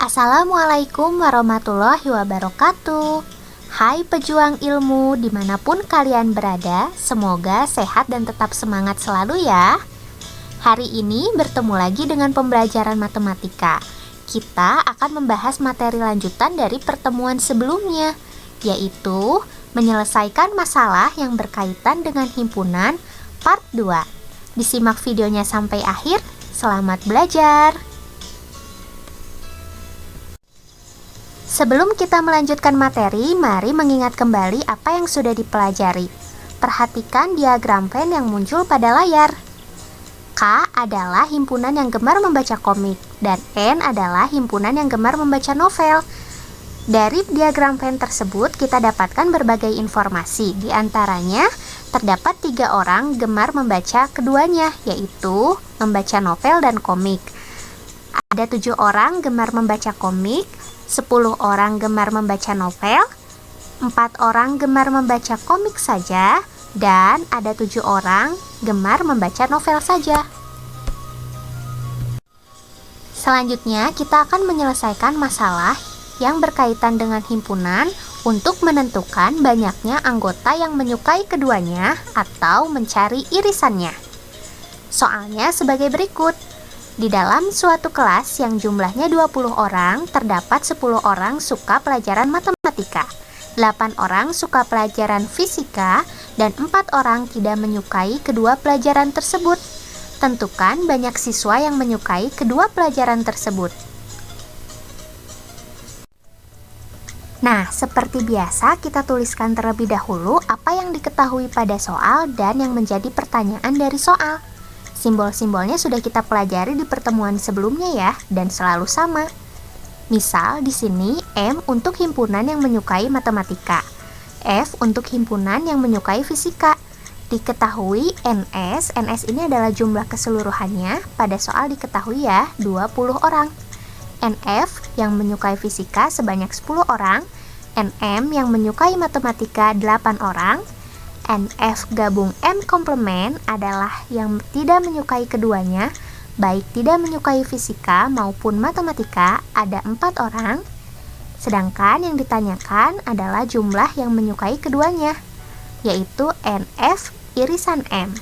Assalamualaikum warahmatullahi wabarakatuh. Hai pejuang ilmu dimanapun kalian berada, semoga sehat dan tetap semangat selalu ya. Hari ini bertemu lagi dengan pembelajaran matematika. Kita akan membahas materi lanjutan dari pertemuan sebelumnya, yaitu menyelesaikan masalah yang berkaitan dengan himpunan part 2. Disimak videonya sampai akhir, selamat belajar. Sebelum kita melanjutkan materi, mari mengingat kembali apa yang sudah dipelajari. Perhatikan diagram Venn yang muncul pada layar. K adalah himpunan yang gemar membaca komik, dan N adalah himpunan yang gemar membaca novel. Dari diagram Venn tersebut, kita dapatkan berbagai informasi. Di antaranya, terdapat 3 orang gemar membaca keduanya, yaitu membaca novel dan komik. Ada 7 orang gemar membaca komik, 10 orang gemar membaca novel, 4 orang gemar membaca komik saja, dan ada 7 orang gemar membaca novel saja. Selanjutnya, kita akan menyelesaikan masalah yang berkaitan dengan himpunan untuk menentukan banyaknya anggota yang menyukai keduanya atau mencari irisannya. Soalnya sebagai berikut. Di dalam suatu kelas yang jumlahnya 20 orang, terdapat 10 orang suka pelajaran matematika, 8 orang suka pelajaran fisika, dan 4 orang tidak menyukai kedua pelajaran tersebut. Tentukan banyak siswa yang menyukai kedua pelajaran tersebut. Nah, seperti biasa kita tuliskan terlebih dahulu apa yang diketahui pada soal dan yang menjadi pertanyaan dari soal. Simbol-simbolnya sudah kita pelajari di pertemuan sebelumnya ya, dan selalu sama. Misal di sini M untuk himpunan yang menyukai matematika, F untuk himpunan yang menyukai fisika. Diketahui NS ini adalah jumlah keseluruhannya, pada soal diketahui ya 20 orang. NF yang menyukai fisika sebanyak 10 orang, NM yang menyukai matematika 8 orang, NF gabung M komplement adalah yang tidak menyukai keduanya, baik tidak menyukai fisika maupun matematika, ada 4 orang. Sedangkan yang ditanyakan adalah jumlah yang menyukai keduanya, yaitu NF irisan M.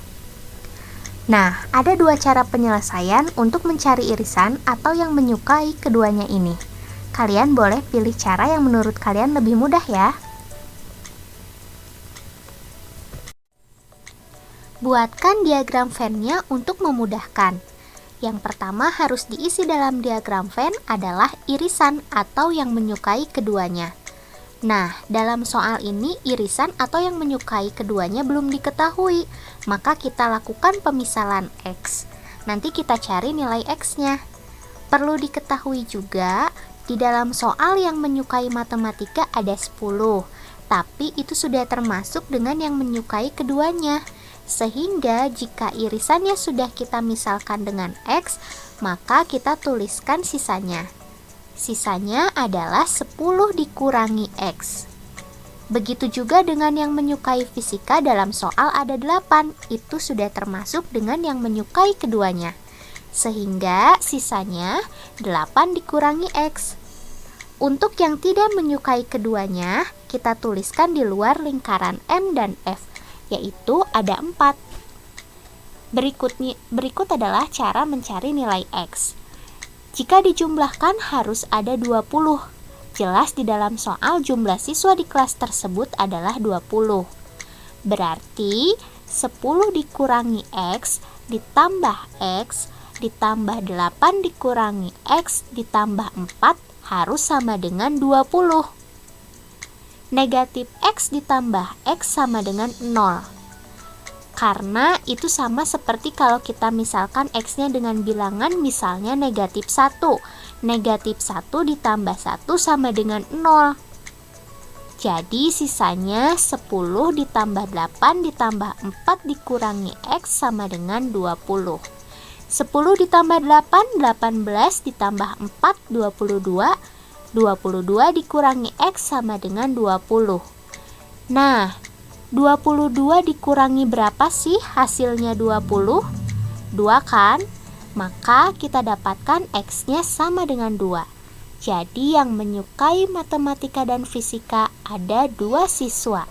Nah, ada 2 cara penyelesaian untuk mencari irisan atau yang menyukai keduanya ini. Kalian boleh pilih cara yang menurut kalian lebih mudah ya. Buatkan diagram Venn-nya untuk memudahkan. Yang pertama harus diisi dalam diagram Venn adalah irisan atau yang menyukai keduanya. Nah, dalam soal ini irisan atau yang menyukai keduanya belum diketahui, maka kita lakukan pemisalan X. Nanti kita cari nilai X-nya. Perlu diketahui juga, di dalam soal yang menyukai matematika ada 10, tapi itu sudah termasuk dengan yang menyukai keduanya. Sehingga jika irisannya sudah kita misalkan dengan X, maka kita tuliskan sisanya. Sisanya adalah 10 dikurangi X. Begitu juga dengan yang menyukai fisika, dalam soal ada 8, itu sudah termasuk dengan yang menyukai keduanya. Sehingga sisanya 8 dikurangi X. Untuk yang tidak menyukai keduanya, kita tuliskan di luar lingkaran M dan F, yaitu ada 4. Berikut adalah cara mencari nilai X. Jika dijumlahkan harus ada 20. Jelas di dalam soal jumlah siswa di kelas tersebut adalah 20. Berarti 10 dikurangi X ditambah X ditambah 8 dikurangi X ditambah 4 harus sama dengan 20. Negatif X ditambah X sama dengan 0. Karena itu sama seperti kalau kita misalkan X-nya dengan bilangan misalnya negatif 1. Negatif 1 ditambah 1 sama dengan 0. Jadi sisanya 10 ditambah 8 ditambah 4 dikurangi X sama dengan 20. 10 ditambah 8, 18 ditambah 4, 22. 22 dikurangi X sama dengan 20. Nah, 22 dikurangi berapa sih hasilnya 20? 2 kan? Maka kita dapatkan X-nya sama dengan 2. Jadi yang menyukai matematika dan fisika ada 2 siswa.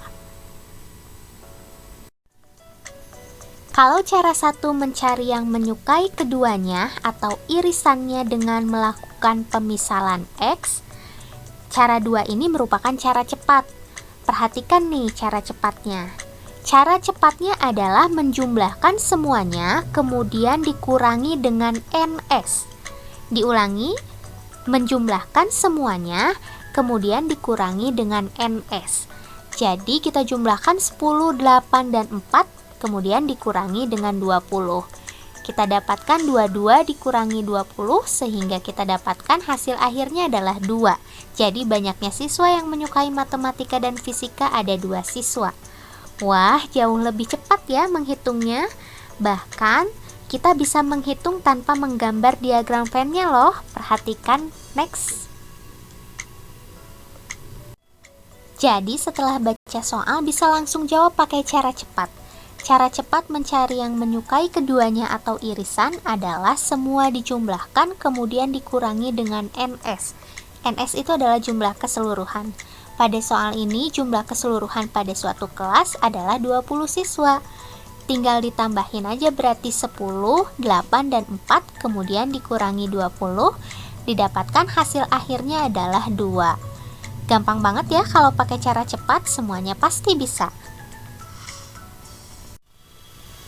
Kalau cara satu mencari yang menyukai keduanya atau irisannya dengan melakukan pemisalan X, cara 2 ini merupakan cara cepat. Perhatikan nih cara cepatnya. Cara cepatnya adalah menjumlahkan semuanya, kemudian dikurangi dengan NS. Diulangi, menjumlahkan semuanya, kemudian dikurangi dengan NS. Jadi kita jumlahkan 10, 8, dan 4, kemudian dikurangi dengan 20. Kita dapatkan 22 dikurangi 20, sehingga kita dapatkan hasil akhirnya adalah 2. Jadi banyaknya siswa yang menyukai matematika dan fisika ada 2 siswa. Wah, jauh lebih cepat ya menghitungnya. Bahkan kita bisa menghitung tanpa menggambar diagram Venn-nya loh. Perhatikan next. Jadi setelah baca soal bisa langsung jawab pakai cara cepat. Cara cepat mencari yang menyukai keduanya atau irisan adalah semua dijumlahkan kemudian dikurangi dengan NS. NS itu adalah jumlah keseluruhan. Pada soal ini jumlah keseluruhan pada suatu kelas adalah 20 siswa. Tinggal ditambahin aja berarti 10, 8, dan 4, kemudian dikurangi 20, didapatkan hasil akhirnya adalah 2. Gampang banget ya kalau pakai cara cepat, semuanya pasti bisa.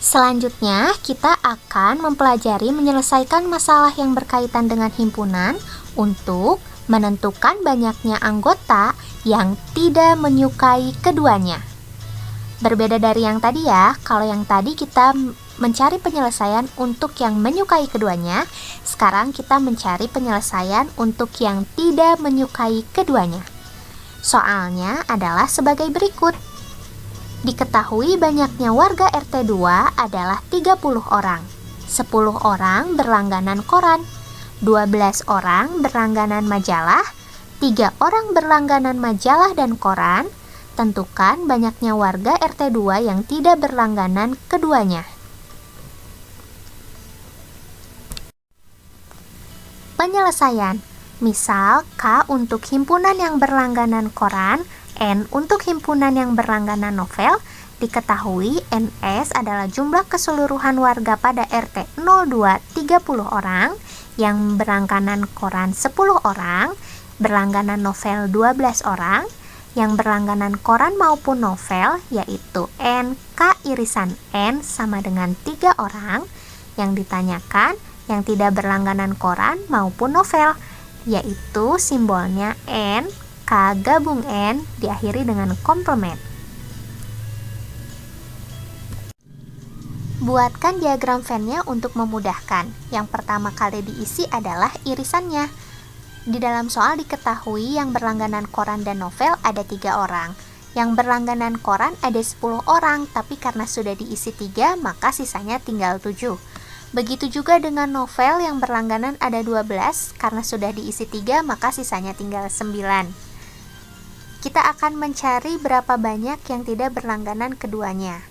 Selanjutnya, kita akan mempelajari menyelesaikan masalah yang berkaitan dengan himpunan untuk menentukan banyaknya anggota yang tidak menyukai keduanya. Berbeda dari yang tadi ya, kalau yang tadi kita mencari penyelesaian untuk yang menyukai keduanya, sekarang kita mencari penyelesaian untuk yang tidak menyukai keduanya. Soalnya adalah sebagai berikut. Diketahui banyaknya warga RT 2 adalah 30 orang. 10 orang berlangganan koran, 12 orang berlangganan majalah, 3 orang berlangganan majalah dan koran. Tentukan banyaknya warga RT 2 yang tidak berlangganan keduanya. Penyelesaian. Misal K untuk himpunan yang berlangganan koran, N untuk himpunan yang berlangganan novel. Diketahui NS adalah jumlah keseluruhan warga pada RT 02 30 orang, yang berlangganan koran 10 orang, berlangganan novel 12 orang, yang berlangganan koran maupun novel yaitu N, K irisan N sama dengan 3 orang. Yang ditanyakan yang tidak berlangganan koran maupun novel, yaitu simbolnya N, K gabung N diakhiri dengan komplement. Buatkan diagram Venn-nya untuk memudahkan. Yang pertama kali diisi adalah irisannya. Di dalam soal diketahui yang berlangganan koran dan novel ada 3 orang. Yang berlangganan koran ada 10 orang, tapi karena sudah diisi 3, maka sisanya tinggal 7. Begitu juga dengan novel yang berlangganan ada 12, karena sudah diisi 3, maka sisanya tinggal 9. Kita akan mencari berapa banyak yang tidak berlangganan keduanya.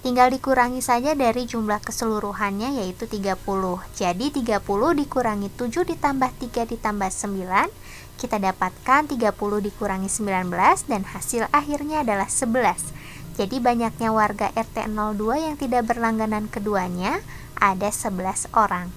Tinggal dikurangi saja dari jumlah keseluruhannya yaitu 30. Jadi 30 dikurangi 7 ditambah 3 ditambah 9, kita dapatkan 30 dikurangi 19 dan hasil akhirnya adalah 11. Jadi banyaknya warga RT 02 yang tidak berlangganan keduanya ada 11 orang.